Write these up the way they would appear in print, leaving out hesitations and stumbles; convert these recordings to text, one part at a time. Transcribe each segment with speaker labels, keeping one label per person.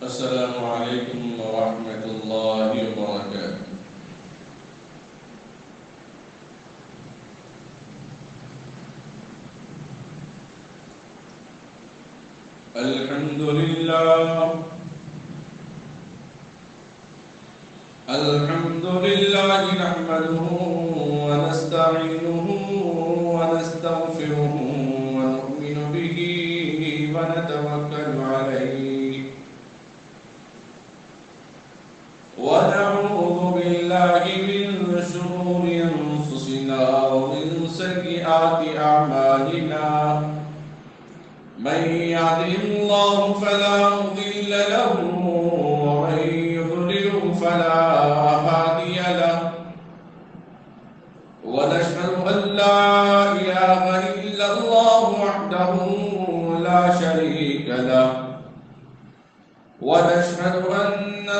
Speaker 1: السلام عليكم ورحمة الله وبركاته. الحمد لله نحمده ونستعينه ونستغفره ونؤمن به ونتوكل عليه ونعوذ بالله من شرور أنفسنا ومن سيئات أعمالنا. من يهده الله فلا مضل له ومن يضلل فلا هادي له، ونشهد أن لا إله إلا الله وحده لا شريك له، ونشهد أن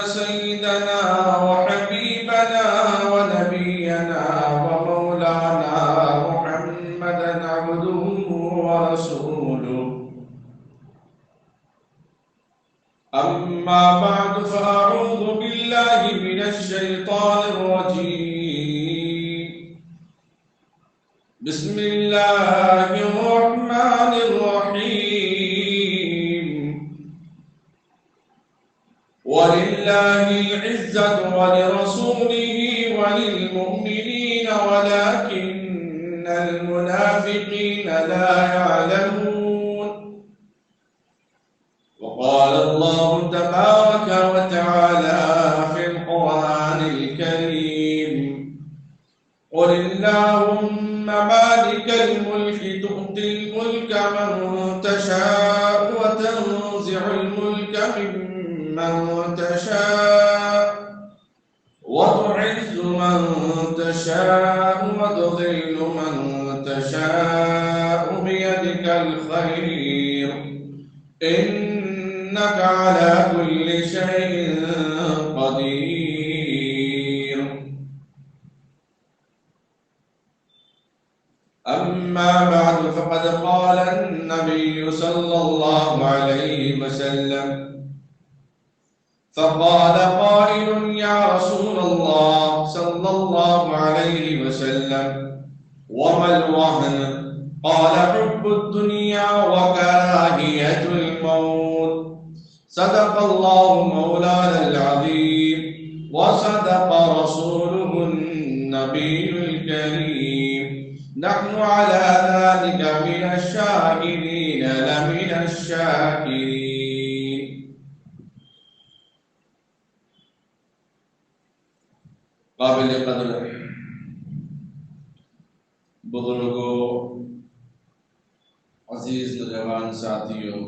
Speaker 1: سيدنا وحبيبنا ونبينا ومولانا محمدا عبده ورسوله. أما بعد فأعوذ بالله من الشيطان الرجيم. بسم الله الرحمن الرحيم. ولله العزة ولرسوله وللمؤمنين ولكن المنافقين لا يعلمون. وقال الله تبارك وتعالى في القرآن الكريم: قل اللهم مالك الملك تؤتي الملك من تشاء وتنزع الملك ممن تشاء وتعز من تشاء وتذل من تشاء بيدك الخير إنك على كل شيء قدير. أما بعد فقد قال النبي صلى الله عليه وسلم: فقال قائل: يا رسول الله صلى الله عليه وسلم وما الوهن؟ قال: حب الدنيا وكراهية الموت. صدق الله مولانا العظيم وصدق رسوله النبي الكريم. نحن على ذلك من الشاهدين لمن الشاكرين. قابل قدر بزرگوں، عزیز نوجوان ساتھیوں،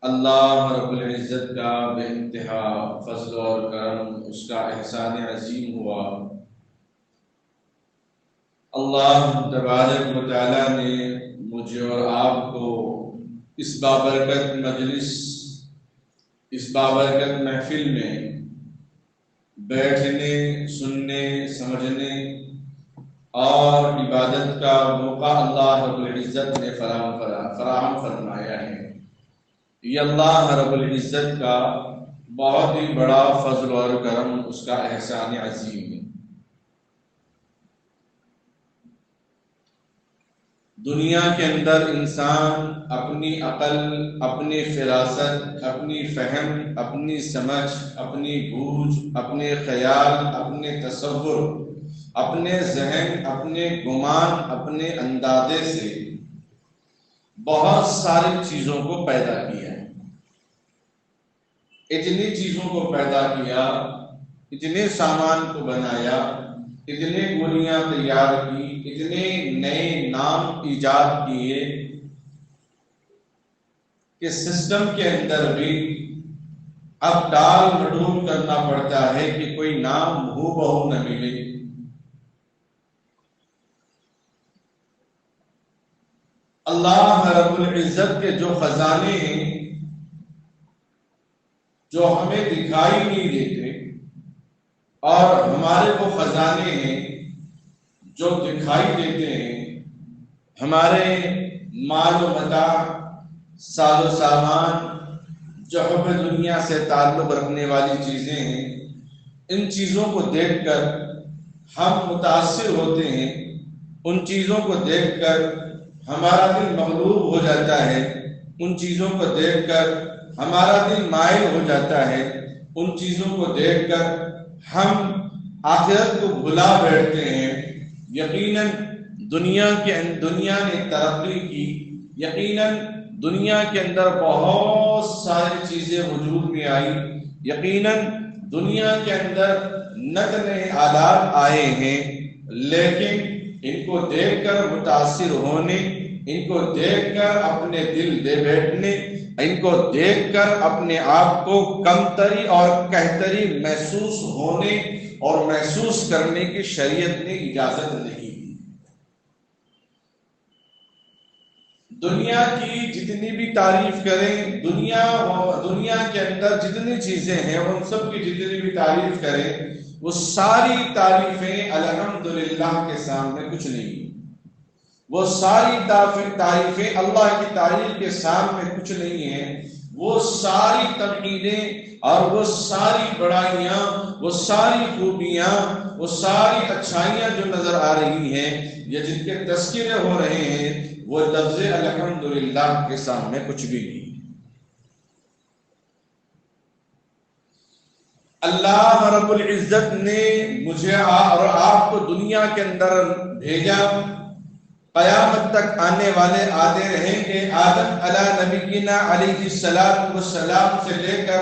Speaker 1: اللہ رب العزت کا بے انتہا فضل اور کرم، اس کا احسان عظیم ہوا۔ اللہ تبارک و تعالیٰ نے مجھے اور آپ کو اس بابرکت مجلس، اس بابرکت محفل میں بیٹھنے، سننے، سمجھنے اور عبادت کا موقع اللہ رب العزت نے فراہم فرمایا ہے۔ یہ اللہ رب العزت کا بہت ہی بڑا فضل اور کرم، اس کا احسان عظیم ہے۔ دنیا کے اندر انسان اپنی عقل، اپنی فراست، اپنی فہم، اپنی سمجھ، اپنی بوجھ، اپنے خیال، اپنے تصور، اپنے ذہن، اپنے گمان، اپنے اندازے سے بہت ساری چیزوں کو پیدا کیا ہے۔ اتنی چیزوں کو پیدا کیا، اتنے سامان کو بنایا، اتنے گولیاں تیار کی، اتنے نئے نام ایجاد کیے کہ سسٹم کے اندر بھی اب ڈال مڈول کرنا پڑتا ہے کہ کوئی نام ہو بہو نہ ملے۔ اللہ رب العزت کے جو خزانے ہیں جو ہمیں دکھائی نہیں دیتے، اور ہمارے وہ خزانے ہیں جو دکھائی دیتے ہیں، ہمارے مال و متاع، ساز و سامان، جو حب دنیا سے تعلق رکھنے والی چیزیں ہیں، ان چیزوں کو دیکھ کر ہم متاثر ہوتے ہیں، ان چیزوں کو دیکھ کر ہمارا دل مغلوب ہو جاتا ہے، ان چیزوں کو دیکھ کر ہمارا دل مائل ہو جاتا ہے، ان چیزوں کو دیکھ کر ہم آخرت کو بھلا بیٹھتے ہیں۔ یقیناً دنیا نے ترقی کی، یقیناً دنیا کے اندر بہت ساری چیزیں وجود میں آئی، یقیناً دنیا کے اندر نئے نئے آلات آئے ہیں، لیکن ان کو دیکھ کر متاثر ہونے، ان کو دیکھ کر اپنے دل دے بیٹھنے، ان کو دیکھ کر اپنے آپ کو کمتری اور کہتری محسوس ہونے اور محسوس کرنے کی شریعت نے اجازت نہیں دی۔ دنیا کی جتنی بھی تعریف کریں، دنیا کے اندر جتنی چیزیں ہیں ان سب کی جتنی بھی تعریف کریں، وہ ساری تعریفیں الحمدللہ کے سامنے کچھ نہیں۔ وہ ساری تعریفیں اللہ کی تعریف کے سامنے کچھ نہیں ہیں۔ وہ ساری تمجیدیں اور وہ ساری بڑائیاں، وہ ساری خوبیاں، وہ ساری اچھائیاں جو نظر آ رہی ہیں یا جن کے تذکرے ہو رہے ہیں، وہ لفظ الحمدللہ کے سامنے کچھ بھی نہیں۔ اللہ رب العزت نے مجھے اور آپ کو دنیا کے اندر بھیجا، قیامت تک آنے والے آتے رہیں گے۔ آدم علیہ نبینا علیہ السلام سے لے کر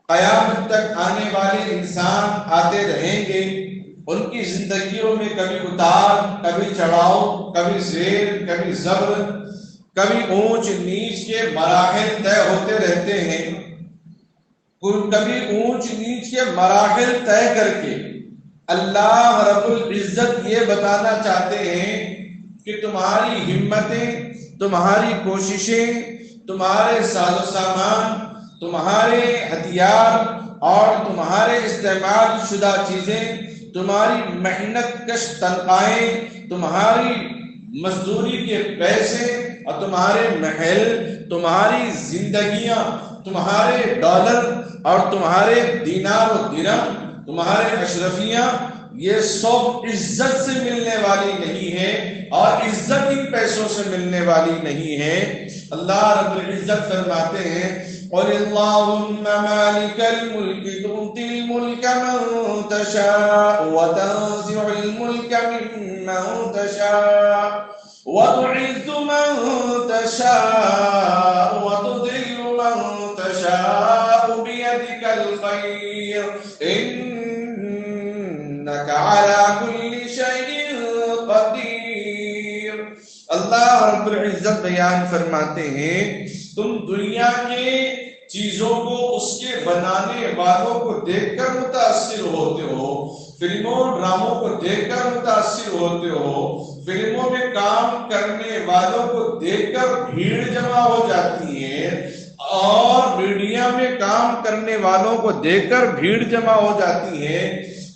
Speaker 1: قیامت تک آنے والے انسان آتے رہیں گے۔ ان کی زندگیوں میں کبھی اتار، کبھی چڑھاؤ، کبھی زیر، کبھی زبر، کبھی اونچ نیچ کے مراحل طے ہوتے رہتے ہیں۔ کبھی اونچ نیچ کے مراحل طے کر کے اللہ رب العزت یہ بتانا چاہتے ہیں کہ تمہاری ہمتیں، تمہاری کوششیں، تمہارے ساز و سامان، تمہارے ہتھیار اور تمہارے استعمال شدہ چیزیں، تمہاری محنت کش تنخواہیں، تمہاری مزدوری کے پیسے اور تمہارے محل، تمہاری زندگیاں، تمہارے ڈالر اور تمہارے دینار و درہم، تمہارے اشرفیاں، یہ سب عزت سے ملنے والی نہیں ہے اور عزت ان پیسوں سے ملنے والی نہیں ہے۔ اللہ رب العزت فرماتے ہیں قُلِ اللَّهُمَّ مَالِكَ الْمُلْكِ تُؤْتِي الْمُلْكَ مَن تَشَاءُ وَتَنزِعُ الْمُلْكَ مِمَّن تَشَاءُ وَتُعِزُّ مَن تَشَاءُ وَتُذِلُّ مَن تَشَاءُ بِيَدِكَ الْخَيْرُ إِنَّكَ عَلَى كُلِّ شَيْءٍ قَدِيرٌ۔ اللہ رب العزت بیان فرماتے ہیں تم دنیا کے چیزوں کو، اس کے بنانے والوں کو دیکھ کر متاثر ہوتے ہو، فلموں ڈراموں کو دیکھ کر متاثر ہوتے ہو، فلموں میں کام کرنے والوں کو دیکھ کر بھیڑ جمع ہو جاتی ہے، اور میڈیا میں کام کرنے والوں کو دیکھ کر بھیڑ جمع ہو جاتی ہے۔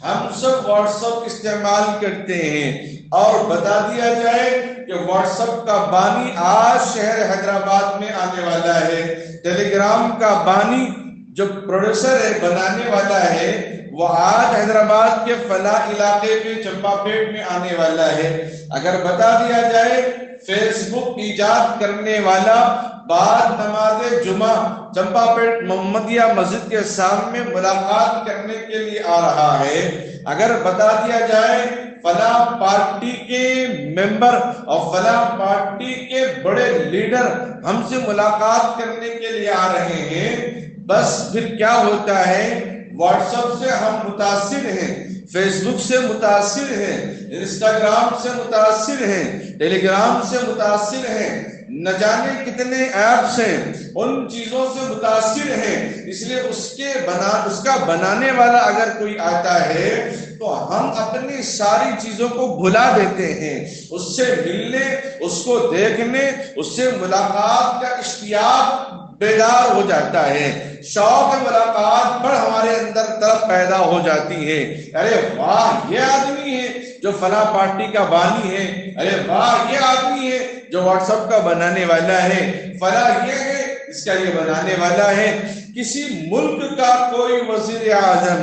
Speaker 1: ہم سب واٹس ایپ استعمال کرتے ہیں، اور بتا دیا جائے کہ واٹس ایپ کا بانی آج شہر حیدرآباد میں آنے والا ہے، ٹیلی گرام کا بانی جو پروڈیوسر ہے، بنانے والا ہے، وہ آج حیدرآباد کے فلاں علاقے میں چمپا پیٹ میں آنے والا ہے۔ اگر بتا دیا جائے فیس بک ایجاد کرنے والا بعد نماز جمعہ چمپا پیٹ محمدیہ مسجد کے سامنے ملاقات کرنے کے لیے آ رہا ہے، اگر بتا دیا جائے فلاں پارٹی کے ممبر اور فلاں پارٹی کے بڑے لیڈر ہم سے ملاقات کرنے کے لیے آ رہے ہیں، بس پھر کیا ہوتا ہے؟ واٹس ایپ سے ہم متاثر ہیں، فیس بک سے متاثر ہیں، انسٹاگرام سے متاثر ہیں، ٹیلی گرام سے متاثر ہیں، نہ جانے کتنے ایپس ہیں، ان چیزوں سے متاثر ہیں۔ اس لیے اس کا بنانے والا اگر کوئی آتا ہے تو ہم اپنی ساری چیزوں کو بھلا دیتے ہیں، اس سے ملنے، اس کو دیکھنے، اس سے ملاقات کا اشتیاق بیدار ہو جاتا ہے۔ شوق ملاقات پر ہمارے اندر طرف پیدا ہو جاتی ہے. ارے واہ یہ آدمی ہے جو فلاں پارٹی کا بانی ہے، ارے واہ یہ آدمی ہے جو واٹس ایپ کا بنانے والا ہے، فلاں یہ ہے اس کا یہ بنانے والا ہے. کسی ملک کا کوئی وزیر اعظم،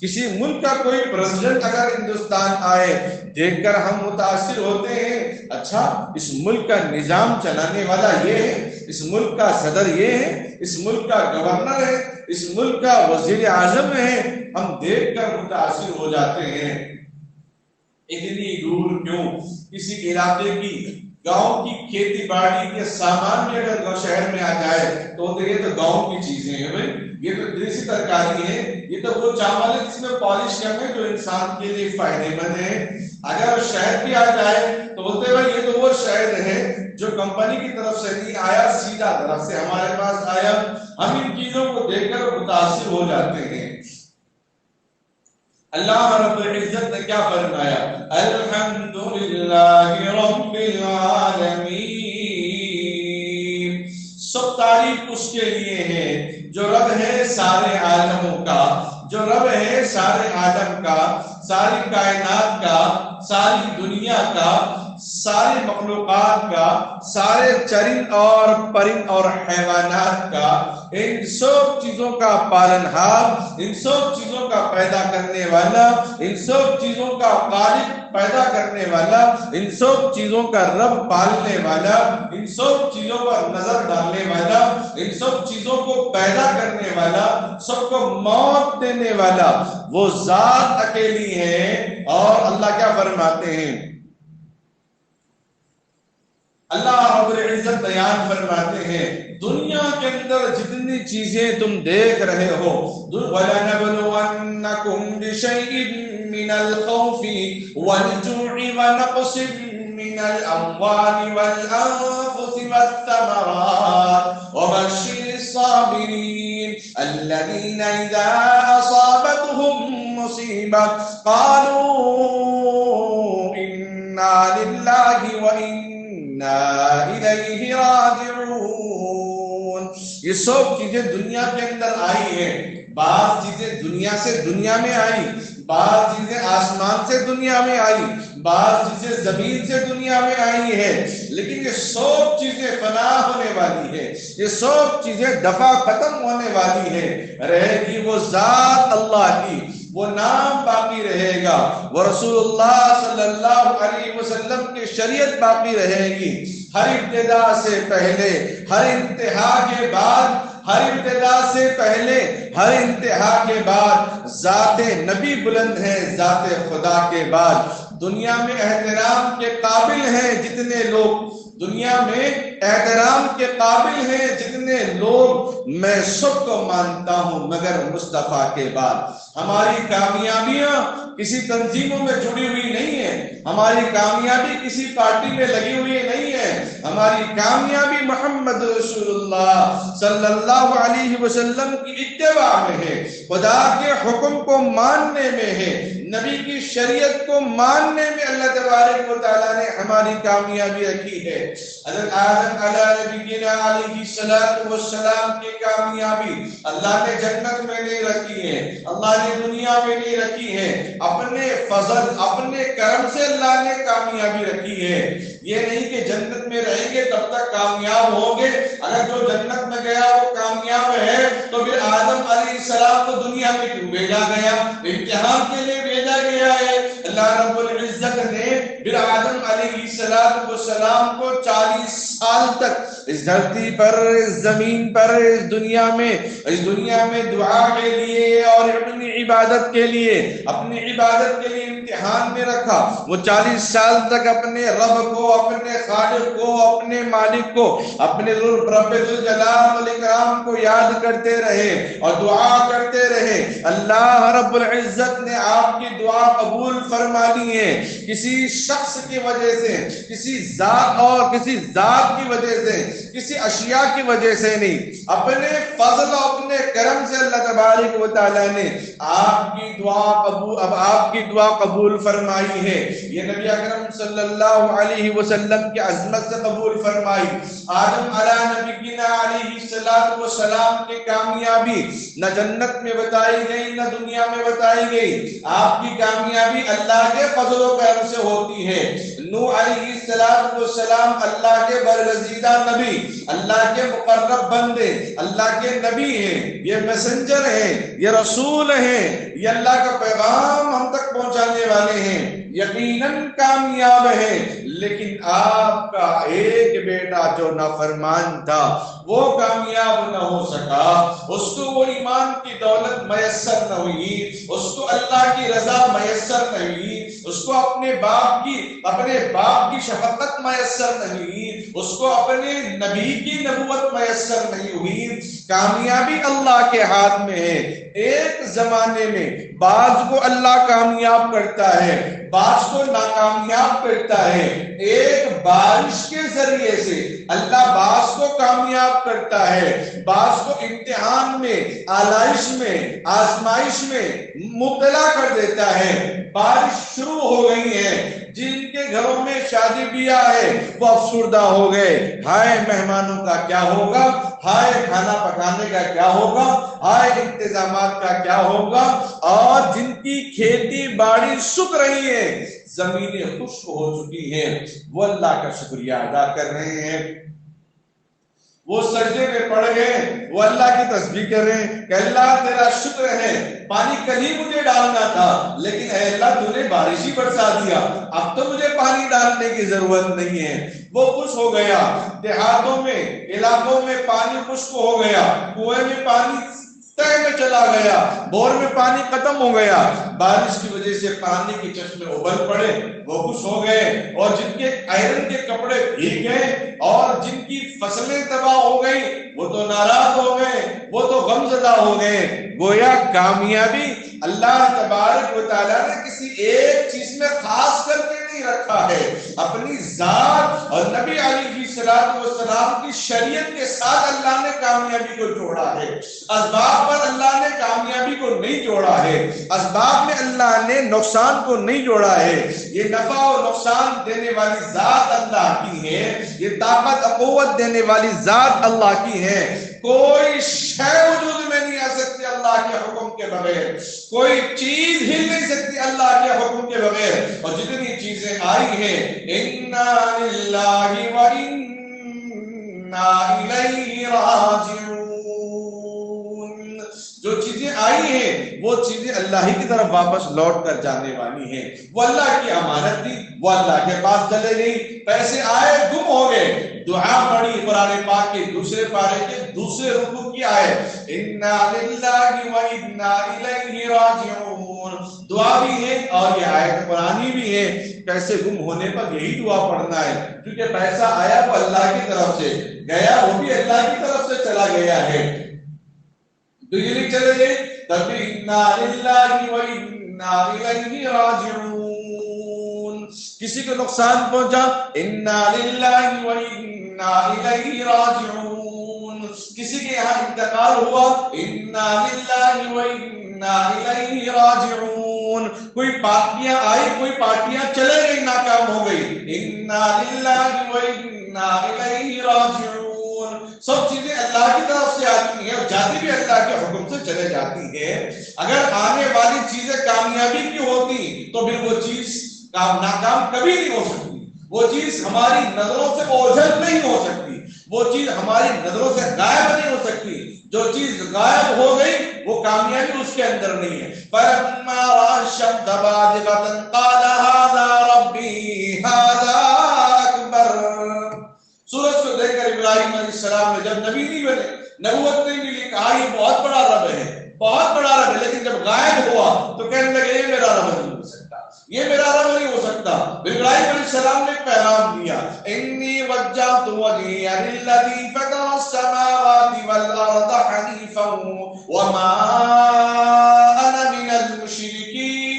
Speaker 1: کسی ملک کا کوئی پریزیڈنٹ اگر ہندوستان آئے، دیکھ کر ہم متاثر ہوتے ہیں، اچھا اس ملک کا نظام چلانے والا یہ ہے، اس ملک کا صدر یہ ہے، اس ملک کا گورنر ہے، اس ملک کا وزیر اعظم ہے. ہم دیکھ کر متاثر ہو جاتے ہیں. اتنی دور کیوں، کسی علاقے کی گاؤں کی کھیتی باڑی کے سامان بھی اگر شہر میں آ جائے تو یہ تو گاؤں کی چیزیں ہیں بھائی، یہ تو دیسی ترکاری ہے، یہ تو وہ چاول ہے جس میں پالش کم ہے جو انسان کے لیے فائدے مند ہے. اگر شہد بھی آ جائے تو بولتے بھائی یہ تو وہ شہد ہے جو کمپنی کی طرف سے نہیں آیا، سیدھا طرف سے ہمارے پاس آیا. ہم ان چیزوں کو دیکھ کر متاثر ہو جاتے ہیں. اللہ رب العزت نے کیا فرمایا؟ الحمدللہ رب العالمین، سب تعریف اس کے لیے ہے جو رب ہے سارے عالموں کا، جو رب ہے سارے عالم کا، ساری کائنات کا، ساری دنیا کا، ساری مخلوقات کا، سارے چرند اور پرند اور حیوانات کا، ان سب چیزوں کا پالنہار، ان سب چیزوں کا پیدا کرنے والا، ان سب چیزوں کا خالق پیدا کرنے والا، ان سب چیزوں کا رب پالنے والا، ان سب چیزوں پر نظر ڈالنے والا، ان سب چیزوں کو پیدا کرنے والا، سب کو موت دینے والا وہ ذات اکیلی ہے. اور اللہ کیا فرماتے ہیں؟ اللہ رب العزت بیان فرماتے ہیں دنیا کے اندر جتنی چیزیں تم دیکھ رہے ہو، وَلَنَبْلُوَنَّكُمْ بِشَيْءٍ مِّنَ الْخَوْفِ وَالْجُوعِ وَنَقْصٍ مِّنَ الْأَمْوَالِ وَالْأَنفُسِ وَالثَّمَرَاتِ وَبَشِّرِ الصَّابِرِينَ الَّذِينَ إِذَا أَصَابَتْهُم مُّصِيبَةٌ قَالُوا إِنَّا لِلَّهِ وَإِنَّا إِلَيْهِ راجعون. یہ سب چیزیں دنیا کے اندر آئی ہیں. بعض چیزیں دنیا سے دنیا میں آئی، بعض چیزیں آسمان سے دنیا میں آئی، بعض چیزیں زمین سے دنیا میں آئی ہے. لیکن یہ سب چیزیں فنا ہونے والی ہے، یہ سب چیزیں دفعہ ختم ہونے والی ہے. رہے گی وہ ذات اللہ کی، وہ نام باقی رہے گا، وہ رسول اللہ صلی اللہ علیہ وسلم کی شریعت باقی رہے گی. ہر ابتدا سے پہلے، ہر انتہا کے بعد، ہر ابتدا سے پہلے، ہر انتہا کے بعد ذات نبی بلند ہے. ذات خدا کے بعد دنیا میں احترام کے قابل ہیں جتنے لوگ، دنیا میں احترام کے قابل ہیں جتنے لوگ، میں سب کو مانتا ہوں مگر مصطفیٰ کے بعد. ہماری کامیابیاں کسی تنظیموں میں جڑی ہوئی نہیں ہے، ہماری کامیابی کسی پارٹی میں لگی ہوئی نہیں ہے، ہماری کامیابی محمد رسول اللہ صلی اللہ علیہ وسلم کی اتباع میں ہے، خدا کے حکم کو ماننے میں ہے، نبی کی شریعت کو ماننے میں. اللہ تبارک و تعالیٰ نے ہماری کامیابی رکھی ہے. حضرت آدم علیہ نبینا والسلام کی کامیابی اللہ نے جنت میں نہیں رکھی ہے، اللہ نے دنیا میں نہیں رکھی ہے، اپنے فضل اپنے کرم سے اللہ نے کامیابی رکھی ہے. یہ نہیں کہ جنت میں رہیں گے تب تک کامیاب ہوں گے، اگر جو جنت میں گیا وہ کامیاب ہے تو پھر آدم علیہ السلام کو دنیا میں کیوں بھیجا گیا؟ امتحان کے لیے بھیجا گیا ہے. اللہ رب العزت نے پھر آدم علیہ السلام کو 40 سال تک اس دھرتی پر، اس زمین پر، اس دنیا میں دعا کے لیے اور اپنی عبادت کے لیے امتحان میں رکھا. وہ 40 سال تک اپنے رب کو، اپنے خالق کو، اپنے مالک کو، اپنے رب ذوالجلال والاکرام کو یاد کرتے رہے اور دعا کرتے رہے. اللہ رب العزت نے آپ کی دعا قبول فرما لی ہے. کسی شخص کی وجہ سے، کسی ذات کی وجہ سے، کسی اشیاء کی وجہ سے نہیں، اپنے فضل اور اپنے کرم سے اللہ تبارک و تعالی نے آپ کی دعا قبول قبول فرمائی ہے، یہ نبی اکرم صلی اللہ علیہ وسلم کی عظمت سے قبول فرمائی۔ آدم علی نبینا علیہ السلام کی کامیابی نہ جنت میں بتائی گئی نہ دنیا میں بتائی گئی، آپ کی کامیابی اللہ کے فضل و کرم سے ہوتی ہے۔ نوح علیہ السلام اللہ کے برگزیدہ نبی، اللہ کے مقرب بندے، اللہ کے نبی ہیں، یہ میسنجر ہیں، یہ رسول ہیں، یہ اللہ کا پیغام ہم تک پہنچانے والے ہیں، یقیناً کامیاب ہیں۔ لیکن آپ کا ایک بیٹا جو نافرمان تھا وہ کامیاب نہ ہو سکا، اس کو وہ ایمان کی دولت میسر نہ ہوئی، اس کو اللہ کی رضا میسر نہ ہوئی، اس کو اپنے باپ کی شفقت میسر نہیں ہوئی، اس کو اپنے نبی کی نبوت میسر نہیں ہوئی۔ کامیابی اللہ کے ہاتھ میں ہے۔ ایک زمانے میں بعض کو اللہ کامیاب کرتا ہے، بعض کو ناکامیاب کرتا ہے۔ ایک بارش کے ذریعے سے اللہ بعض کو کامیاب کرتا ہے، بعض کو امتحان میں، آلائش میں، آزمائش میں مبتلا کر دیتا ہے۔ بارش شروع ہو گئی ہے، جن کے گھروں میں شادی بیاہ ہے وہ افسردہ ہو گئے، ہائے مہمانوں کا کیا ہوگا، ہائے کھانا پکانے کا کیا ہوگا، ہائے انتظامات کا کیا ہوگا۔ اور جن کی کھیتی باڑی سوکھ رہی ہے، زمینیں خشک ہو چکی ہیں، وہ اللہ کا شکریہ ادا کر رہے ہیں، وہ سجدے میں پڑ گئے، وہ اللہ کی تسبیح کر رہے ہیں کہ اللہ تیرا شکر ہے، پانی کل ہی مجھے ڈالنا تھا لیکن اے اللہ تو نے بارش ہی برسا دیا، اب تو مجھے پانی ڈالنے کی ضرورت نہیں ہے۔ وہ خوش ہو گیا، دیہاتوں میں، علاقوں میں پانی خشک ہو گیا، کنویں میں پانی تہ میں چلا گیا، بور میں پانی ختم ہو گیا، بارش کی وجہ سے پانی کے چشمے ابل پڑے، وہ خوش ہو گئے۔ اور جن کے آئرن کے کپڑے بھیگ گئے اور جن کی فصلیں تباہ ہو گئی وہ تو ناراض ہو گئے، وہ تو غمزدہ ہو گئے۔ گویا کامیابی اللہ تبارک و تعالیٰ نے کسی ایک چیز میں خاص کر کے نہیں رکھا ہے، اپنی ذات اور نبی علیہ السلام کی شریعت کے ساتھ اللہ نے کامیابی کو جوڑا ہے۔ اسباب پر اللہ نے کامیابی کو نہیں جوڑا ہے، اسباب میں اللہ نے نقصان کو نہیں جوڑا ہے۔ یہ نفع و نقصان دینے والی ذات اللہ کی ہے، یہ طاقت و قوت دینے والی ذات اللہ کی ہے۔ کوئی شے وجود میں نہیں آ سکتی اللہ کے حکم کے بغیر، کوئی چیز ہل نہیں سکتی اللہ کے حکم کے بغیر۔ اور جتنی چیزیں آئی ہیں، اِنَّا لِلَّهِ وَإِنَّا إِلَيْهِ رَاجِعُونَ، جو چیزیں آئی ہیں وہ چیزیں اللہ ہی کی طرف واپس لوٹ کر جانے والی ہیں۔ وہ اللہ کی امانت تھی، وہ اللہ کے پاس چلے گئی، پیسے آئے گم ہو گئے۔ دعا پڑھی قرآن پاک کے دوسرے پارے کے دوسرے رکوع کی آیت، اِنَّا لِلَّهِ وَإِنَّا إِلَيْهِ رَاجِعُونَ، دعا بھی ہے اور یہ آیت قرآنی بھی ہے۔ پیسے گم ہونے پر یہی دعا پڑھنا ہے، کیونکہ پیسہ آیا وہ اللہ کی طرف سے، گیا وہ بھی اللہ کی طرف سے چلا گیا ہے۔ بجلی چلے گئے تب بھی اِنَّا لِلَّهِ وَإِنَّا إِلَيْهِ رَاجِعُونَ، کسی کو نقصان پہنچا، اِنَّا لِلَّهِ وَإِنَّا إِلَيْهِ رَاجِعُونَ، کسی کے یہاں انتقال ہوا، اِنَّا لِلَّهِ وَإِنَّا إِلَيْهِ رَاجِعُونَ، کوئی پارٹیاں آئی، کوئی پارٹیاں چلے گئی، ناکام ہو گئی، اِنَّا لِلَّهِ وَإِنَّا إِلَيْهِ رَاجِعُونَ۔ سب چیزیں اللہ کی طرف سے آتی ہیں اور جاتی بھی اللہ کے حکم سے چلے جاتی ہیں۔ اگر آنے والی چیزیں کامیابی کی ہوتی تو پھر وہ چیز ناکام کبھی نہیں ہو سکتی، وہ چیز ہماری نظروں سے اوجھل نہیں ہو سکتی، وہ چیز ہماری نظروں سے غائب نہیں ہو سکتی۔ جو چیز غائب ہو گئی وہ کامیابی اس کے اندر نہیں ہے۔ فَلَمَّا رَأَى الشَّمْسَ بَازِغَةً قَالَ هَذَا رَبِّي هَذَا أَكْبَرُ، سورج کو دیکھ کر ابراہیم علیہ السلام نے، جب نبی نہیں بنے، نبوت نہیں ملی، کہا یہ بہت بڑا رب ہے، بہت بڑا رب ہے، لیکن جب غائب ہوا تو کہنے لگے یہ میرا رب نہیں ہو سکتا، یہ میرا رب نہیں ہو سکتا۔ ابراہیم علیہ السلام نے پیغام دیا، انی وجہت وجہی للذی فطر السماوات والارض حنیفا وما انا من المشرکین،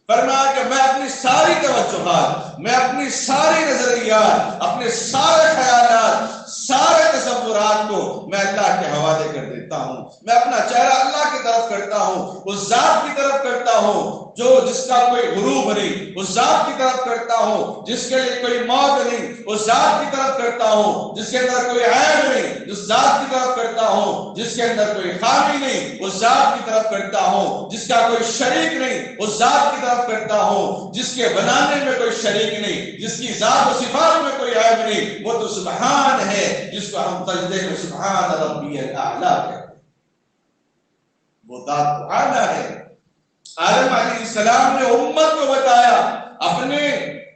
Speaker 1: فرمایا کہ میں اپنی ساری توجہات، میں اپنی ساری نظریات، اپنے سارے خیالات، سارے تصورات کو میں اللہ کے حوالے کر دیتا ہوں، میں اپنا چہرہ اللہ کی طرف کرتا ہوں، اس ذات کی طرف کرتا ہوں جس کا کوئی غروب نہیں، اس ذات کی طرف کرتا ہوں جس کے لیے کوئی موت نہیں، اس ذات کی طرف کرتا ہوں جس کے اندر کوئی عیب نہیں، اس ذات کی طرف کرتا ہوں جس کے اندر کوئی خامی نہیں، اس ذات کی طرف کرتا ہوں جس کا کوئی شریک نہیں، اس ذات کی طرف کرتا ہوں جس کے بنانے میں کوئی شریک نہیں، جس کی ذات و صفات میں کوئی عیب نہیں، وہ تو سبحان ہے جس کو ہم سجدے میں سبحان ربی الاعلی کہتے ہیں، وہ ذات تو اعلی ہے۔ آدم علیہ السلام نے امت کو بتایا، اپنے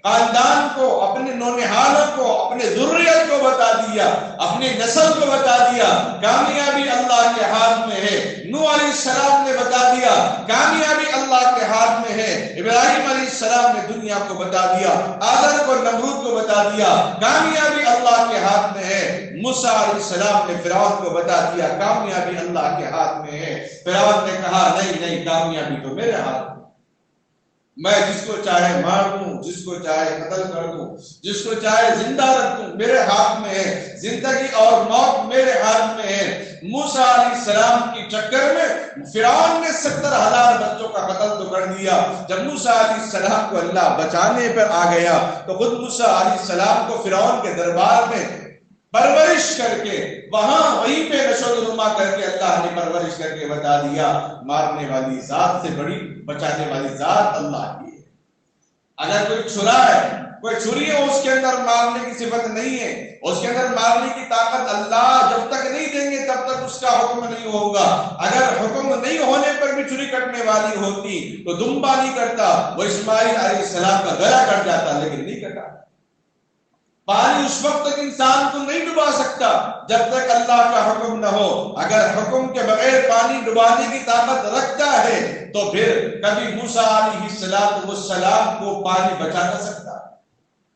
Speaker 1: خاندان کو، اپنے نونہالوں کو، اپنے ذریت کو بتا دیا، اپنی نسل کو بتا دیا کامیابی اللہ کے ہاتھ میں ہے۔ نوح علیہ السلام نے بتا دیا کامیابی اللہ کے ہاتھ میں ہے۔ ابراہیم علیہ السلام نے دنیا کو بتا دیا، آدم کو نمرود کو بتا دیا کامیابی اللہ کے ہاتھ میں ہے۔ موسیٰ علیہ السلام نے فرعون کو بتا دیا کامیابی اللہ کے ہاتھ میں ہے۔ فرعون نے کہا نہیں کامیابی تو میرے ہاتھ میں، میں جس کو چاہے مار دوں، جس کو چاہے قتل کر دوں، جس کو چاہے زندہ رکھ دوں، میرے ہاتھ میں ہے، زندگی اور موت میرے ہاتھ میں ہے۔ موسیٰ علیہ السلام کی چکر میں فرعون نے 70,000 بچوں کا قتل تو کر دیا۔ جب موسیٰ علیہ السلام کو اللہ بچانے پر آ گیا تو خود موسیٰ علیہ السلام کو فرعون کے دربار میں پرورش کر کے وہیں پہ نشو و نما کر کے اللہ نے پرورش کر کے بتا دیا مارنے والی ذات سے بڑی بچانے والی ذات اللہ کی ہے۔ اگر کوئی چھرا ہے، کوئی چھری ہے، اس کے اندر مارنے کی صفت نہیں ہے، اس کے اندر مارنے کی طاقت اللہ جب تک نہیں دیں گے تب تک اس کا حکم نہیں ہوگا۔ اگر حکم نہیں ہونے پر بھی چھری کٹنے والی ہوتی تو دمبا نہیں کرتا، وہ اسماعیل علیہ السلام کا گلا کٹ جاتا، لیکن نہیں کٹا۔ پانی اس وقت تک انسان کو نہیں ڈبا سکتا جب تک اللہ کا حکم نہ ہو۔ اگر حکم کے بغیر پانی ڈبانے کی طاقت رکھتا ہے تو پھر کبھی موسیٰ علیہ السلام کو پانی بچا نہ سکتا،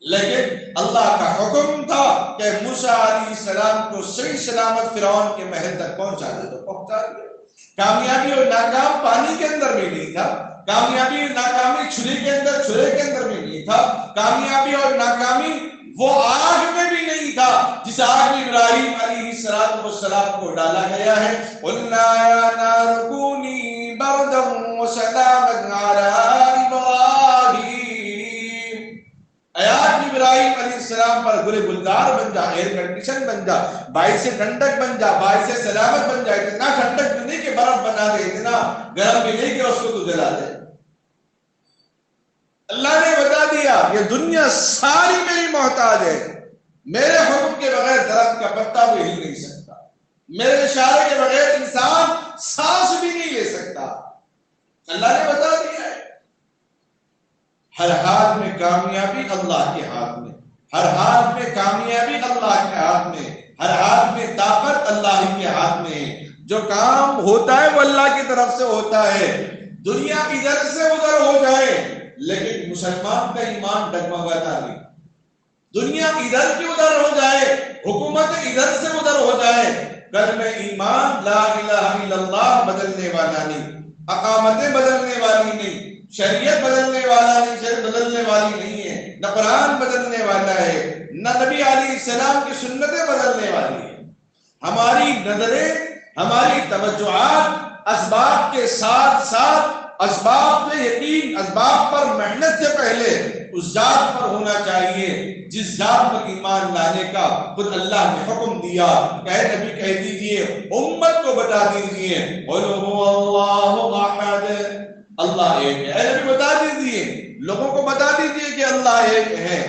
Speaker 1: لیکن اللہ کا حکم تھا کہ موسیٰ علیہ السلام کو صحیح سلامت فرعون کے محل تک پہنچا دے تو پہنچا دیا۔ کامیابی اور ناکام پانی کے اندر بھی نہیں تھا، کامیابی اور ناکامی چھری کے اندر بھی نہیں تھا، کامیابی اور ناکامی وہ آگ میں بھی نہیں تھا جس آگ میں ابراہیم علیہ السلام کو ڈالا گیا ہے۔ قُلْنَا يَا نَارُ كُونِي بَرْدًا وَسَلَامًا عَلَىٰ إِبْرَاهِيمَ، اے آگ ابراہیم علیہ السلام پر گل گلزار بن جا، ایئر کنڈیشن بن جا، باعث ٹھنڈک بن جا، باعث سلامت بن جا۔ اتنا ٹھنڈک بھی نہیں کہ برف بنا دے، اتنا گرم بھی نہیں کہ اس کو تو جلا دے۔ اللہ نے بتا دیا یہ دنیا ساری میری محتاج ہے، میرے حکم کے بغیر درخت کا پتا بھی ہل نہیں سکتا، میرے اشارے کے بغیر انسان سانس بھی نہیں لے سکتا۔ اللہ نے بتا دیا ہے۔ ہر حال میں کامیابی اللہ کے ہاتھ میں، ہر حال میں کامیابی اللہ کے ہاتھ میں، ہر حال میں طاقت اللہ ہی کے ہاتھ میں ہے۔ جو کام ہوتا ہے وہ اللہ کی طرف سے ہوتا ہے۔ دنیا ادھر سے ادھر ہو جائے لیکن مسلمان کا ایمان ڈگمگاتا نہیں، دنیا ادھر کی ادھر ہو جائے، حکومت ادھر سے ادھر ہو جائے، کلمہ ایمان لا الہ الا اللہ بدلنے والا نہیں، اقامتیں بدلنے والی نہیں، شریعت بدلنے والا نہیں، شریعت بدلنے والی نہیں ہے، نہ قرآن بدلنے والا ہے، نہ نبی علیہ السلام کی سنتیں بدلنے والی ہیں۔ ہماری نظریں، ہماری توجہات اسباب کے ساتھ ساتھ اسباب پہ یقین، اسباب پر محنت سے پہلے اس ذات پر ہونا چاہیے جس ذات پر ایمان لانے کا خود اللہ نے حکم دیا۔ کہے نبی کہہ دیجئے، امت کو بتا دیجئے، قُلْ هُوَ اللَّهُ أَحَدٌ، اللہ ایک ہے۔ اے نبی بتا دیجئے، لوگوں کو بتا دیجئے کہ اللہ ایک ہے۔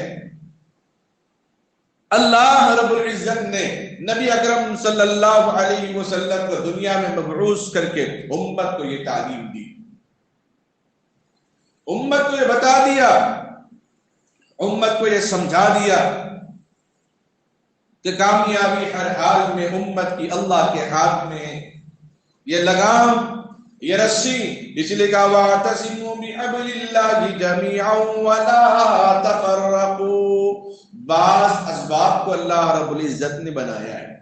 Speaker 1: اللہ رب العزت نے نبی اکرم صلی اللہ علیہ وسلم کو دنیا میں مبعوث کر کے امت کو یہ تعلیم دی، امت کو یہ بتا دیا، امت کو یہ سمجھا دیا کہ کامیابی ہر حال میں امت کی اللہ کے ہاتھ میں ہے۔ یہ لگام، یہ رسی، اس لیے کہا وَاعْتَصِمُوا بِحَبْلِ اللَّهِ جَمِيعًا وَلَا تَفَرَّقُوا۔ بعض اسباب کو اللہ رب العزت نے بنایا ہے،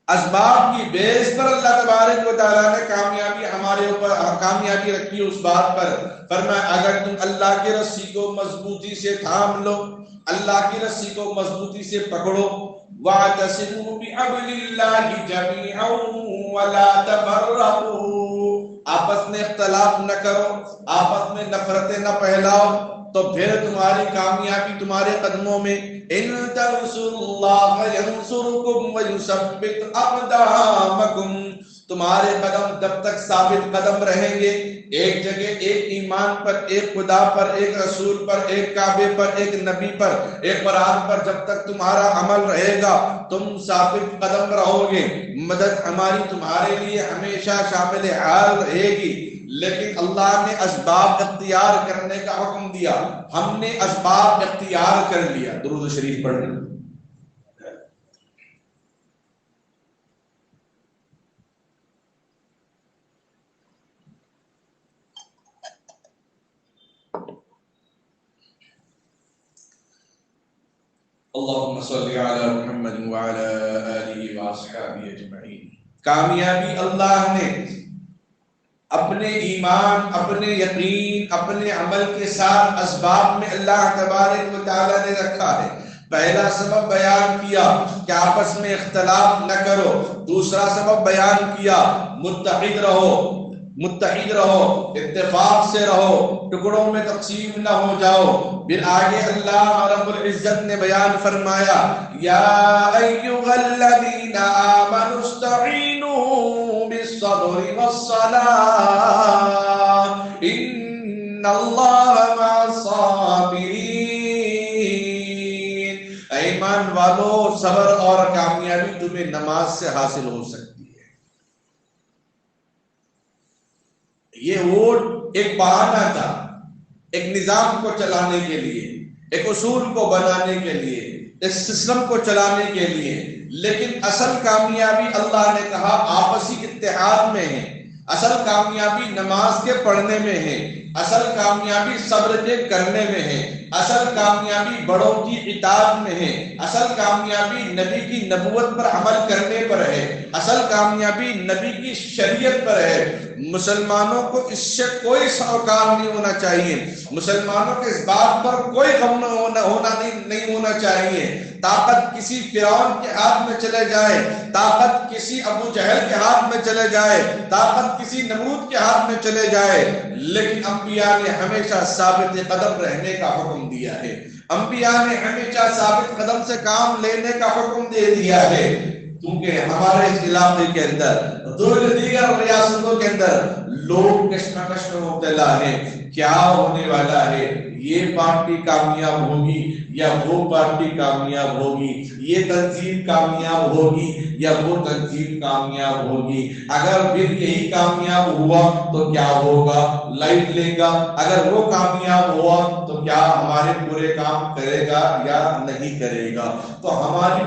Speaker 1: اسباب کی بیس پر اللہ تبارک و تعالیٰ نے کامیابی ہمارے اوپر کامیابی رکھی اس بات پر۔ فرمایا اگر تم اللہ کی رسی کو مضبوطی سے تھام لو، اللہ کی رسی کو مضبوطی سے پکڑو، وَاعْتَصِمُوا بِحَبْلِ اللَّهِ جَمِيعًا وَلَا تَفَرَّقُوا، آپس میں اختلاف نہ کرو، آپس میں نفرتیں نہ پھیلاؤ، تو پھر تمہاری کامیابی تمہارے قدموں میں۔ ان تنصروا اللہ ینصرکم ویثبت اقدامکم، تمہارے قدم جب تک ثابت قدم رہیں گے، ایک جگہ، ایک ایمان پر، ایک خدا پر، ایک رسول پر، ایک کعبے پر، ایک نبی پر، ایک قرآن پر، جب تک تمہارا عمل رہے گا تم ثابت قدم رہو گے، مدد ہماری تمہارے لیے ہمیشہ شامل حال رہے گی۔ لیکن اللہ نے اسباب اختیار کرنے کا حکم دیا، ہم نے اسباب اختیار کر لیا۔ درود شریف پڑھنا۔ اللہم صلی علی محمد وعلی آلہ واصحابہ اجمعین۔ کامیابی اللہ نے اپنے ایمان، اپنے یقین، اپنے عمل کے ساتھ اسباب میں اللہ تبارک و تعالی نے رکھا ہے۔ پہلا سبب بیان کیا کہ آپس میں اختلاف نہ کرو، دوسرا سبب بیان کیا متحد رہو، متحد رہو، اتفاق سے رہو، ٹکڑوں میں تقسیم نہ ہو جاؤ۔ پھر آگے اللہ رب العزت نے بیان فرمایا یا ایھا الذین آمنوا استعینوا بالصبر والصلاۃ ان اللہ مع الصابرین۔ ایمان والو، صبر اور کامیابی تمہیں نماز سے حاصل ہو سکتی ہے۔ یہ ووٹ ایک بہانہ تھا، ایک نظام کو چلانے کے لیے، ایک اصول کو بنانے کے لیے، ایک سسٹم کو چلانے کے لیے، لیکن اصل کامیابی اللہ نے کہا آپسی اتحاد میں ہے، اصل کامیابی نماز کے پڑھنے میں ہے، اصل کامیابی صبر کے کرنے میں ہے، اصل کامیابی بڑوں کی اطاعت میں ہے، اصل کامیابی نبی کی نبوت پر عمل کرنے پر ہے، اصل کامیابی نبی کی شریعت پر ہے۔ مسلمانوں کو اس سے کوئی سروکار نہیں ہونا چاہیے، مسلمانوں کے اس بات پر کوئی غم نہیں ہونا چاہیے۔ طاقت کسی فرعون کے ہاتھ میں چلے جائے، طاقت کسی ابو جہل کے ہاتھ میں چلے جائے، طاقت کسی نمرود کے ہاتھ میں چلے جائے، لیکن انبیاء نے ہمیشہ ثابت قدم رہنے کا حکم دیا ہے، انبیاء نے ہمیشہ ثابت قدم سے کام لینے کا حکم دے دیا ہے۔ کیونکہ ہمارے اس علاقے کے اندر، دیگر ریاستوں کے اندر لوگ کشمکش میں مبتلا ہیں، کیا ہونے والا ہے، یہ پارٹی کامیاب ہوگی یا وہ پارٹی کامیاب ہوگی، یہ تنظیم کامیاب ہوگی یا وہ تنظیم کامیاب ہوگی، اگر پھر یہی کامیاب ہوا تو کیا ہوگا، لائٹ لے گا، اگر وہ کامیاب ہوا تو کیا ہمارے پورے کام کرے گا یا نہیں کرے گا۔ تو ہماری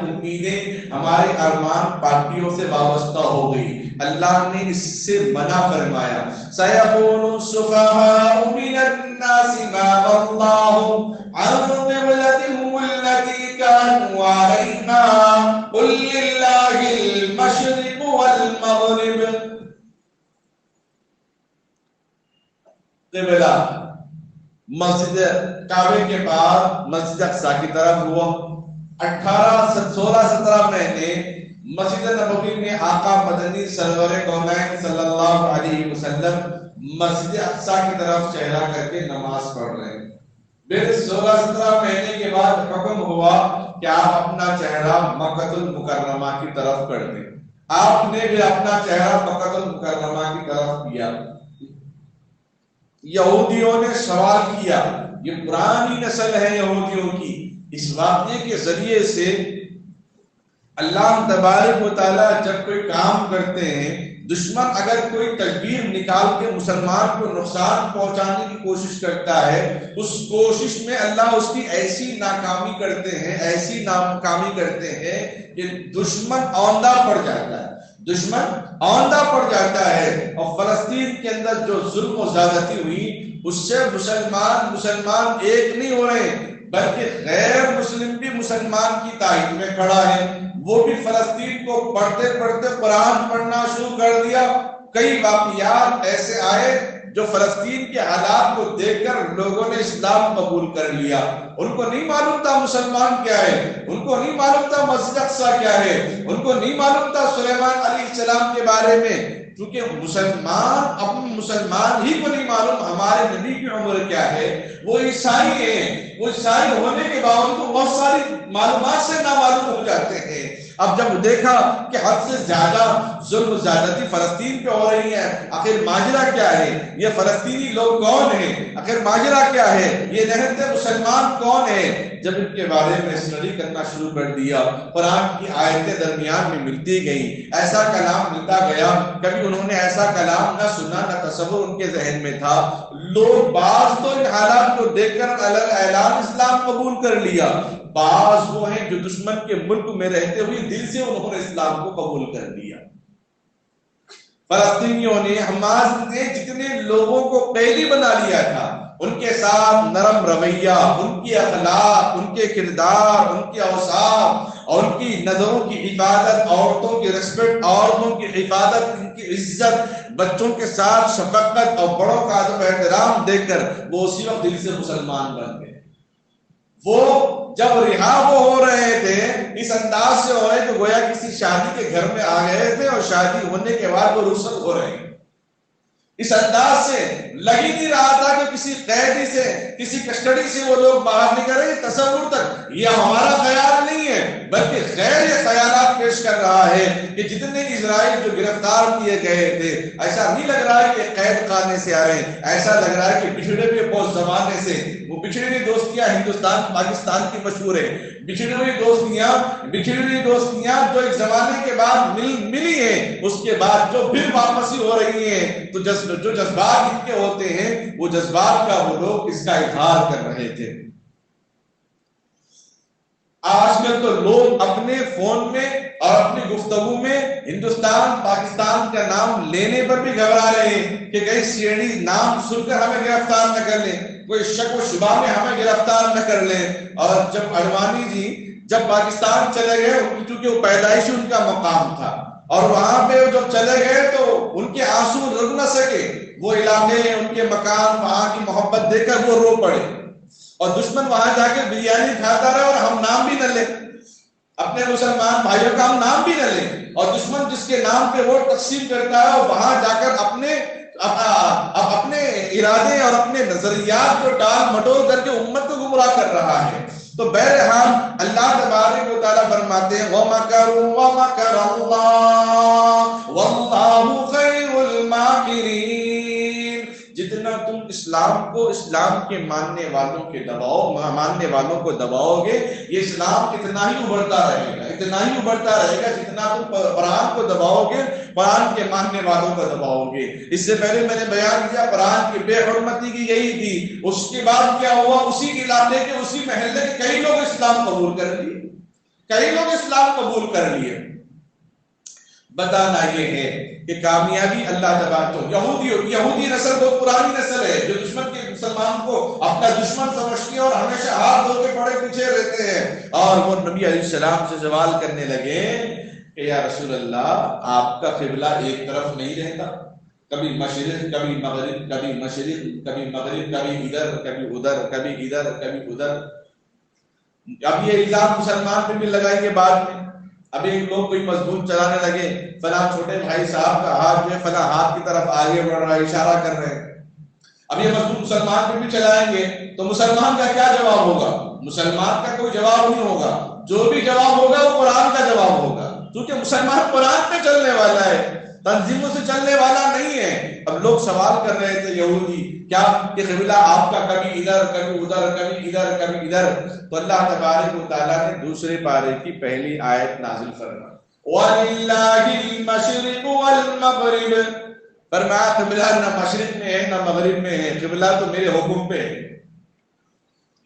Speaker 1: امیدیں ہمارے ارمان پارٹیوں سے وابستہ ہو گئی۔ اللہ نے اس سے منع فرمایا سَيَقُولُ السُّفَهَاءُ مِنَ النَّاسِ مَا وَلَّاهُمْ عَنْ قِبْلَتِهِمُ الَّتِي كَانُوا عَلَيْهَا قُلْ لِلَّهِ الْمَشْرِقُ وَالْمَغْرِبُ۔ قبلہ مسجد کعبے کے بعد مسجد اقصی کی طرف ہوا۔ 16-17 مہینے مسجد نبوی میں آقا مدنی سرور کونین صلی اللہ علیہ وسلم مسجد اقصی کی طرف چہرہ کر کے نماز پڑھ رہے ہیں۔ پھر 16-17 مہینے کے بعد حکم ہوا کہ آپ اپنا چہرہ مکہ المکرمہ کی طرف کر دیں۔ آپ نے بھی اپنا چہرہ مکہ المکرمہ کی طرف کیا۔ یہودیوں نے سوال کیا، یہ پرانی نسل ہے یہودیوں کی، اس واقعے کے ذریعے سے اللہ تبارک و تعالیٰ جب کوئی کام کرتے ہیں، دشمن اگر کوئی تدبیر نکال کے مسلمان کو نقصان پہنچانے کی کوشش کرتا ہے، اس کوشش میں اللہ اس کی ایسی ناکامی کرتے ہیں، ایسی ناکامی کرتے ہیں کہ دشمن اوندہ پڑ جاتا ہے، دشمن اوندہ پڑ جاتا ہے۔ اور فلسطین کے اندر جو ظلم و زیادتی ہوئی، اس سے مسلمان ایک نہیں ہو رہے، بلکہ غیر مسلم بھی مسلمان کی تائید میں کھڑا ہے۔ وہ بھی فلسطین کو پڑھتے پڑھتے قرآن پڑھنا شروع کر دیا۔ کئی واقعات ایسے آئے جو فلسطین کے حالات کو دیکھ کر لوگوں نے اسلام قبول کر لیا. ان کو نہیں معلوم تھا مسلمان کیا ہے، ان کو نہیں معلوم تھا مسجد اقصی کیا ہے، ان کو نہیں معلوم تھا سلیمان علیہ السلام کے بارے میں. کیونکہ مسلمان ہی کو نہیں معلوم ہمارے نبی کی عمر کیا ہے. وہ عیسائی ہیں، وہ عیسائی ہونے کے باوجود بہت ساری معلومات سے نامعلوم ہو جاتے ہیں. اب جب دیکھا کہ حد سے زیادہ ظلم و زیادتی فلسطین پہ ہو رہی ہے، آخر ماجرا کیا ہے، یہ فلسطینی لوگ کون ہیں، آخر ماجرا کیا ہے، یہ نہتے مسلمان کون ہیں. جب ان کے بارے میں اسٹڈی کرنا شروع کر دیا، قرآن کی آیتیں درمیان میں ملتی گئیں، ایسا کلام ملتا گیا. کبھی انہوں نے ایسا کلام نہ سنا نہ تصور ان کے ذہن میں تھا. لوگ بعض تو ان حالات کو دیکھ کر اعلان اسلام قبول کر لیا، بعض وہ ہیں جو دشمن کے ملک میں رہتے ہوئے دل سے انہوں نے اسلام کو قبول کر لیا. فلسطینیوں نے، حماس نے جتنے لوگوں کو قیدی بنا لیا تھا، ان کے ساتھ نرم رویہ، ان کی اخلاق، ان کے کردار، ان کے اوصاف اور ان کی نظروں کی حفاظت، عورتوں کی ریسپیکٹ، عورتوں کی حفاظت، ان کی عزت، بچوں کے ساتھ شفقت اور بڑوں کا ادب و احترام دیکھ کر وہ اسی وقت دل سے مسلمان بن گئے. وہ جب رہا وہ ہو رہے تھے اس انداز سے ہو رہے کہ گویا کسی شادی کے گھر میں آ گئے تھے اور شادی ہونے کے بعد وہ رخصت ہو رہے ہیں. اس انداز سے لگ ہی نہیں رہا تھا کہ کسی قیدی سے، کسی کسٹڈی سے وہ لوگ باہر نکلے. تصور تک یہ ہمارا خیال نہیں ہے، بلکہ غیر یہ خیالات پیش کر رہا ہے کہ جتنے اسرائیل جو گرفتار کیے گئے تھے، ایسا نہیں لگ رہا ہے کہ قید خانے سے آ رہے ہیں، ایسا لگ رہا ہے کہ بچھڑے ہوئے بہت زمانے سے. وہ بچھڑی ہوئی دوستیاں ہندوستان پاکستان کی مشہور ہے، بچھڑی ہوئی دوستیاں جو ایک زمانے کے بعد ملی ہیں، اس کے بعد جو پھر واپسی ہو رہی ہیں. تو جو جذبات ان کے ہوتے ہیں، وہ جذبات کا وہ لوگ اس کا اظہار کر رہے تھے. آج کل تو لوگ اپنے فون میں اور اپنی گفتگو میں ہندوستان پاکستان کا نام لینے پر بھی گھبرا رہے ہیں کہ کہیں سیڑھی نام سن کر ہمیں گرفتار نہ کر لیں، کوئی شک و شبہ میں ہمیں گرفتار نہ کر لیں. اور جب اڈوانی جی جب پاکستان چلے گئے، کیونکہ وہ پیدائشی ان کا مقام تھا، اور وہاں پہ جب چلے گئے تو ان کے آنسو رک نہ سکے. وہ علاقے، ان کے مکان، وہاں کی محبت دیکھ کر وہ رو پڑے. اور دشمن وہاں جا کے بریانی کھاتا رہے اور ہم نام بھی نہ لیں، اپنے مسلمان بھائیوں کا ہم نام بھی نہ لیں. اور دشمن جس کے نام پہ ووٹ تقسیم کرتا ہے، وہاں جا کر اپنے ارادے اور اپنے نظریات کو ٹال مٹول کر کے امت کو گمراہ کر رہا ہے. تو بہرحال اللہ تبارک و تعالیٰ فرماتے ہیں وَمَكَرُوا وَمَكَرَ اللَّهُ وَاللَّهُ خَيْرُ الْمَاكِرِينَ. جتنا تم اسلام کو، اسلام کے ماننے والوں کو دباؤ گے، یہ اسلام اتنا ہی ابھرتا رہے گا جتنا تم قرآن کو دباؤ گے، قرآن کے ماننے والوں کو دباؤ گے. اس سے پہلے میں نے بیان کیا قرآن کی بے حرمتی کی یہی تھی. اس کے بعد کیا ہوا، اسی علاقے کے، اسی محلے کے کئی لوگ اسلام قبول کر لیے. بتانا یہ ہے کہ کامیابی اللہ تبارک یہودی نسل بہت پرانی نسل ہے جو دشمن کے مسلمان کو اپنا دشمن سمجھتی ہے اور ہمیشہ ہاتھ دھو کے پڑے پیچھے رہتے ہیں. اور وہ نبی علیہ السلام سے سوال کرنے لگے کہ یا رسول اللہ، آپ کا قبلہ ایک طرف نہیں رہتا، کبھی مشرق کبھی مغرب، کبھی مشرق کبھی مغرب، کبھی ادھر کبھی ادھر، کبھی ادھر کبھی ادھر. اب یہ الزام مسلمان پہ بھی لگائیں گے بعد میں. اب ایک لوگ کوئی مضمون چلانے لگے، فلاں چھوٹے بھائی صاحب کا ہاتھ جو ہے فلاں ہاتھ کی طرف آگے بڑھ رہا ہے، اشارہ کر رہے ہیں. اب یہ مضمون مسلمان پہ بھی چلائیں گے تو مسلمان کا کیا جواب ہوگا؟ مسلمان کا کوئی جواب نہیں ہوگا. جو بھی جواب ہوگا وہ قرآن کا جواب ہوگا، کیونکہ مسلمان قرآن پہ چلنے والا ہے، تنظیموں سے چلنے والا نہیں ہے. اب لوگ سوال کر رہے تھے یہودی کیا کہ قبلہ آپ کا کبھی ادھر کبھی ادھر، کبھی ادھر کبھی ادھر. تو اللہ تبارک و تعالیٰ نے دوسرے پارے کی پہلی آیت نازل فرمائی وَلِلَّهِ الْمَشْرِقُ وَالْمَغْرِبُ. فرمایا قبلہ نہ مشرق میں ہے نہ مغرب میں ہے، قبلہ تو میرے حکم پہ ہے.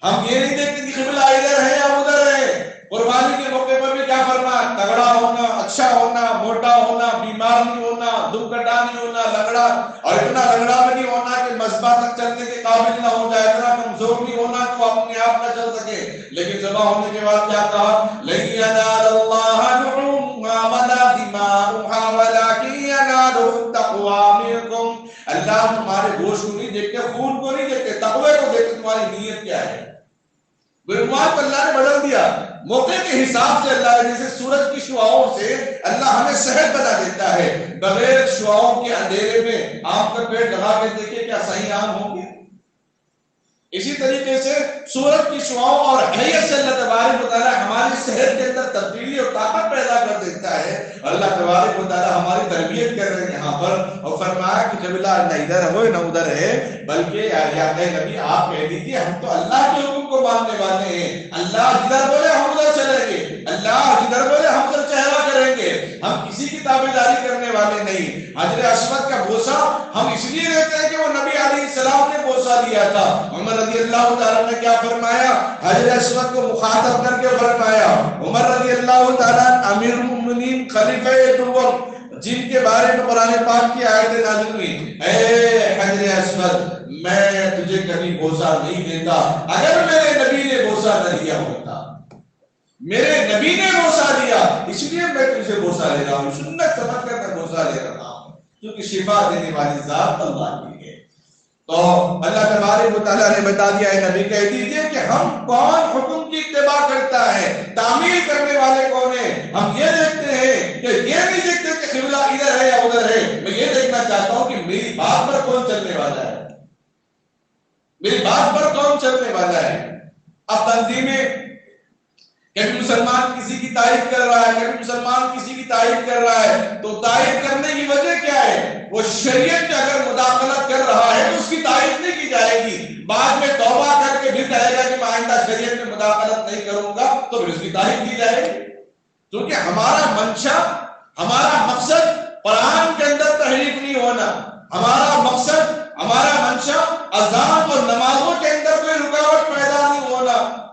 Speaker 1: ہم یہ نہیں دیکھتے کہ قبلہ ادھر ہے یا ادھر ہے. قربانی کے موقع پر بھی کیا فرمایا؟ تگڑا ہونا، اچھا ہونا، موٹا ہونا، بیمار نہیں ہونا، دم کٹا نہیں ہونا، لنگڑا، اور اتنا لنگڑا بھی نہیں ہونا کہ مذبح تک چلنے کے قابل نہ ہو جائے، اتنا کمزور نہیں ہونا کہ وہ اپنے آپ نہ چل سکے. لیکن ذبح ہونے کے بعد کیا کہا؟ لَن يَنَالَ اللَّهَ لُحُومُهَا وَلَا دِمَاؤُهَا وَلَكِن يَنَالُهُ التقوى منكم، اللہ تمہارے گوشت کو نہیں دیکھتے، خون کو نہیں دیکھتے، تقوی کو دیکھتے، تمہاری نیت کیا ہے۔ عنوان کو اللہ نے بدل دیا موقع کے حساب سے۔ اللہ نے جیسے سورج کی شعاؤں سے اللہ ہمیں صحت بنا دیتا ہے، بغیر شعاؤں کے اندھیرے میں آم کا پیڑ لگا کے دیکھیں کیا صحیح آم ہوں گے؟ اسی طریقے سے سورج کی شعاؤں اور حیثیت سے اللہ تبارک و تعالیٰ ہماری صحت کے اندر تبدیلی اور طاقت پیدا کر دیتا ہے۔ اللہ تبارک و تعالیٰ ہماری تربیت کر رہے ہیں یہاں پر، اور فرمایا کہ جب اللہ نہ ادھر ہو نہ ادھر ہے، بلکہ یا نبی آپ کہہ دیجیے ہم تو اللہ کے حکم کو ماننے والے ہیں، اللہ جدھر بولے ہم ادھر چلیں گے، اللہ جدھر بولے ہم ادھر چہرہ کریں گے، ہم کسی کی تابعداری کرنے والے نہیں۔ حجر اسود کا بوسہ ہم اس لیے لیتے ہیں کہ وہ نبی علیہ السلام نے بوسہ دیا تھا۔ عمر رضی اللہ تعالیٰ نے کیا فرمایا؟ حجر اسود کو مخاطب کر کے فرمایا، عمر رضی اللہ تعالیٰ امیر المؤمنین خلیفہ دوم جن کے بارے میں قرآن پاک کی آیت نازل ہوئی، اے حجر اسود میں تجھے کبھی بوسہ نہیں دیتا اگر میرے نبی نے بوسہ نہ دیا ہوتا، میرے نبی نے بوسہ دیا اس لیے میں تجھے بوسہ لے رہا ہوں، سنت سمجھ کر میں بوسہ لے رہا ہوں، کیونکہ شفا دینے والی ذات اللہ کی ہے۔ تو اللہ تبارک و تعالیٰ نے بتا دیا ہے، نبی کہہ دیجئے کہ ہم کون حکم کی اتباع کرتا ہے، تعمیل کرنے والے کون ہیں۔ ہم یہ دیکھتے ہیں کہ یہ نہیں دیکھتے کہ قبلہ ادھر ہے یا ادھر ہے، میں یہ دیکھنا چاہتا ہوں کہ میری بات پر کون چلنے والا ہے، میری بات پر کون چلنے والا ہے۔ اب تنظیمیں کبھی مسلمان کسی کی تعریف کر رہا ہے، کبھی مسلمان کسی کی تعریف کر رہا ہے، تو تعریف کرنے کی وجہ کیا ہے؟ وہ شریعت میں اگر مداخلت کر رہا ہے تو اس کی تعریف نہیں کی جائے گی، بعد میں توبہ کر کے پھر کہے گا کہ میں آئندہ شریعت میں مداخلت نہیں کروں گا تو پھر اس کی تعریف کی جائے گی۔ کیونکہ ہمارا منشا، ہمارا مقصد قرآن کے اندر تحریف نہیں ہونا، ہمارا مقصد، ہمارا منشا اذان اور نمازوں کے اندر کوئی رکاوٹ پیدا نہیں ہونا۔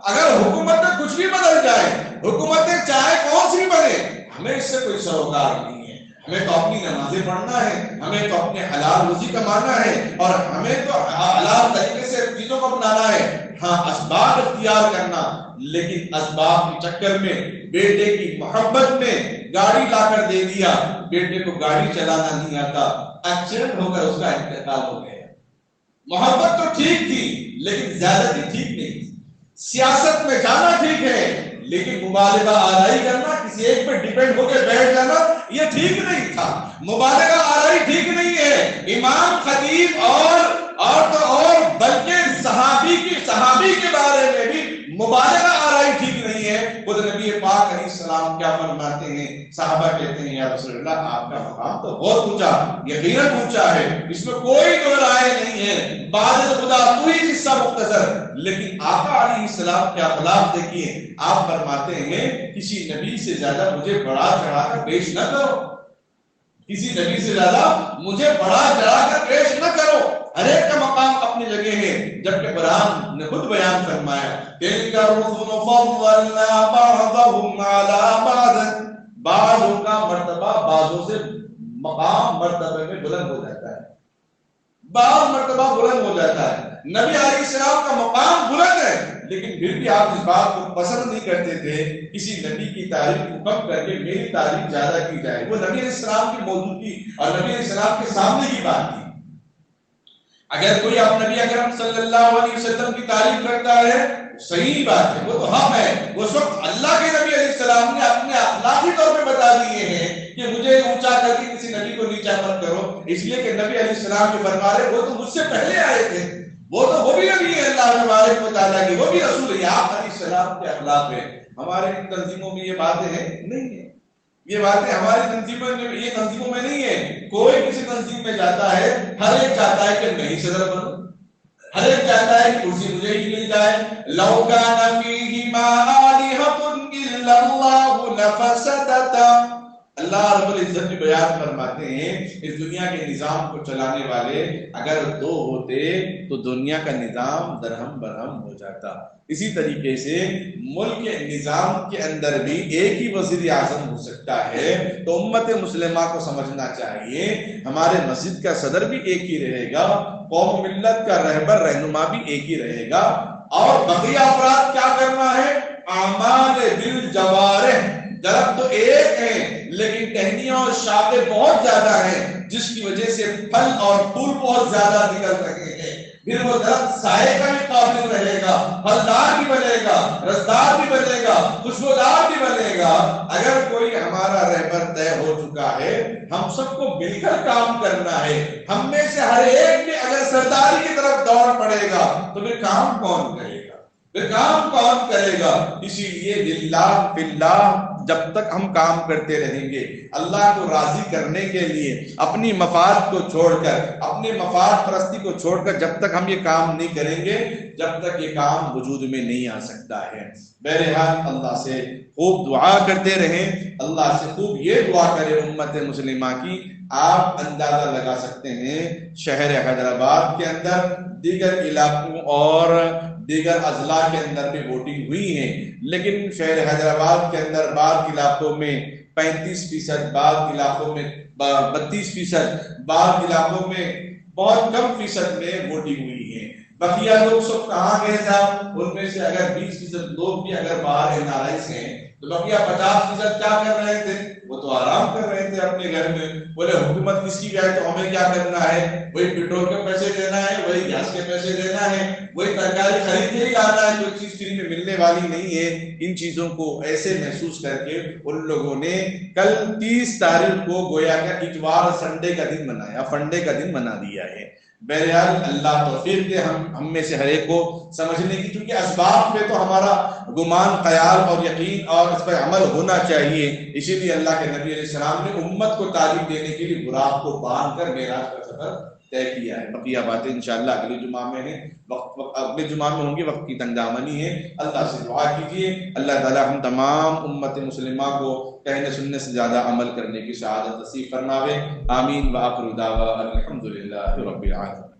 Speaker 1: اگر حکومت میں کچھ بھی بدل جائے، حکومتیں چاہے کون سی بنے، ہمیں اس سے کوئی سروکار نہیں ہے، ہمیں تو اپنی نمازیں پڑھنا ہے، ہمیں تو اپنے حلال روزی کمانا ہے، اور ہمیں تو حلال طریقے سے چیزوں کو اپنانا ہے۔ ہاں اسباب اختیار کرنا، لیکن اسباب کے چکر میں بیٹے کی محبت میں گاڑی لا کر دے دیا، بیٹے کو گاڑی چلانا نہیں آتا، ایکسیڈنٹ ہو کر اس کا انتقال ہو گیا۔ محبت تو ٹھیک تھی لیکن زیادتی ٹھیک نہیں تھی، سیاست میں جانا ٹھیک ہے لیکن مبالغہ آرائی کرنا، کسی ایک پہ ڈیپینڈ ہو کے بیٹھ جانا، یہ ٹھیک نہیں تھا۔ مبالغہ آرائی ٹھیک نہیں ہے۔ امام خطیب اور بلکہ صحابی کے بارے میں بھی مبالغہ آرائی ٹھیک نہیں ہے۔ خود نبی پاک علیہ السلام کیا فرماتے ہیں؟ صحابہ کہتے ہیں یا رسول اللہ آپ کا مقام تو بہت اونچا، یقیناً اونچا ہے، اس میں کوئی دو رائے نہیں ہے، بعد خدا تو ہی قصہ مختصر۔ لیکن آقا علیہ السلام کے اخلاق دیکھیے، آپ فرماتے ہیں کسی نبی سے زیادہ مجھے بڑا چڑھا کر پیش نہ کرو، کسی نبی سے زیادہ مجھے بڑا چڑھا کر پیش نہ کرو۔ ہر ایک کا مقام اپنی جگہ ہے، جبکہ قرآن نے خود بیان فرمایا تِلْكَ الرُّسُلُ فَضَّلْنَا بَعْضَهُمْ عَلَىٰ بَعْضٍ، بعضوں کا مرتبہ بعضوں سے مقام مرتبے میں بلند ہو جاتا ہے، بعض مرتبہ بلند ہو جاتا ہے۔ نبی علیہ السلام کا مقام بلند ہے، لیکن پھر بھی آپ اس بات کو پسند نہیں کرتے تھے کسی نبی کی تعریف کو کم کر کے میری تعریف زیادہ کی جائے۔ وہ نبی علیہ السلام کی موجودگی اور نبی علیہ السلام کے سامنے کی بات تھی۔ اگر کوئی آپ نبی اکرم صلی اللہ علیہ وسلم کی تعریف کرتا ہے صحیح بات ہے، وہ تو حق ہے، اس وقت اللہ کے نبی علیہ السلام نے اپنے اخلاقی طور پہ بتا دیے ہیں کہ مجھے اونچا کر کے کسی نبی کو نیچا مت کرو، اس لیے کہ نبی علیہ السلام جو فرما رہے وہ تو مجھ سے پہلے آئے تھے، وہ بھی نبی ہے اللہ تبارک و تعالیٰ کی، وہ بھی رسول ہے، آپ علیہ السلام کے اخلاق ہے۔ ہمارے تنظیموں میں یہ باتیں ہیں نہیں ہے، یہ باتیں ہماری تنظیموں میں نہیں ہے۔ کوئی کسی تنظیم میں جاتا ہے، ہر ایک چاہتا ہے کہ میں ہی صدر بنوں، ہر ایک چاہتا ہے کہ کرسی مجھے ہی مل جائے۔ لَوْ كَانَ فِيهِمَا آلِهَةٌ إِلَّا اللَّهُ لَفَسَدَتَا، اللہ رب العزت بھی بیان فرماتے ہیں اس دنیا کے نظام کو چلانے والے اگر دو ہوتے تو دنیا کا نظام درہم برہم ہو جاتا۔ اسی طریقے سے ملک کے نظام کے اندر بھی ایک ہی وزیر اعظم ہو سکتا ہے، تو امت مسلمہ کو سمجھنا چاہیے ہمارے مسجد کا صدر بھی ایک ہی رہے گا، قوم ملت کا رہبر رہنما بھی ایک ہی رہے گا، اور بقیہ افراد کیا کرنا ہے؟ اعمال بالجوارح، درخت تو ایک ہیں لیکن ٹہنیاں اور شاخیں بہت زیادہ ہیں، جس کی وجہ سے پھل اور پھول بہت زیادہ نکل رہے ہیں، پھر وہ درخت سائے کا بھی قابل رہے گا، پھلدار بھی بنے گا، رسدار بھی بنے گا، خوشبودار بھی بنے گا۔ اگر کوئی ہمارا رہبر طے ہو چکا ہے، ہم سب کو مل کر کام کرنا ہے، ہم میں سے ہر ایک میں اگر سرداری کی طرف دوڑ پڑے گا تو پھر کام کون کرے گا، پھر کام کون کرے گا؟ اسی لیے للہ فی اللہ جب تک ہم کام کرتے رہیں گے اللہ کو راضی کرنے کے لیے، اپنی مفاد کو چھوڑ کر، اپنے مفاد پرستی کو چھوڑ کر جب تک ہم یہ کام نہیں کریں گے، جب تک یہ کام وجود میں نہیں آ سکتا ہے۔ بہرحال اللہ سے خوب دعا کرتے رہیں، اللہ سے خوب یہ دعا کرے امت مسلمہ کی۔ آپ اندازہ لگا سکتے ہیں شہر حیدرآباد کے اندر، دیگر علاقوں اور دیگر اضلاع کے اندر بھی ووٹنگ ہوئی ہے، لیکن شہر حیدرآباد کے اندر بعض علاقوں میں 35%، بعض علاقوں میں 32%، بعض علاقوں میں بہت کم فیصد میں ووٹنگ ہوئی ہے۔ بقیہ لوگ سب کہاں گئے صاحب؟ ان میں سے اگر 20% لوگ بھی اگر باہر این آر آئیز ہیں تو بقیہ 50% کیا کر رہے تھے؟ وہ تو آرام کر رہے تھے اپنے گھر میں۔ بولے حکومت کس کی ہے تو ہمیں کیا کرنا ہے؟ وہی پیٹرول کے پیسے دینا ہے، وہی گیس کے پیسے دینا ہے، وہی ترکاری خرید کے ہی لانا ہے، کوئی چیز فری میں ملنے والی نہیں ہے۔ ان چیزوں کو ایسے محسوس کر کے ان لوگوں نے کل 30 تاریخ کو گویا کا اتوار سنڈے کا دن منایا، فنڈے کا دن منا دیا ہے۔ بہرحال اللہ توفیق دے ہم میں سے ہر ایک کو سمجھنے کی، کیونکہ اسباب پہ تو ہمارا گمان، خیال اور یقین اور اس پر عمل ہونا چاہیے۔ اسی لیے اللہ کے نبی علیہ السلام نے امت کو تعلیم دینے کے لیے براق کو باندھ کر معراج کا سفر طے کیا ہے۔ بقیہ باتیں انشاءاللہ اگلے جمعہ میں ہیں، اگلے جمعہ میں ہوں گی، وقت کی تنگ دامنی ہے۔ اللہ سے دعا کیجیے اللہ تعالی ہم تمام امت مسلمہ کو کہنے سننے سے زیادہ عمل کرنے کی سعادت نصیب فرماوے۔ آمین۔ وآخر دعوانا الحمدللہ رب العالمین۔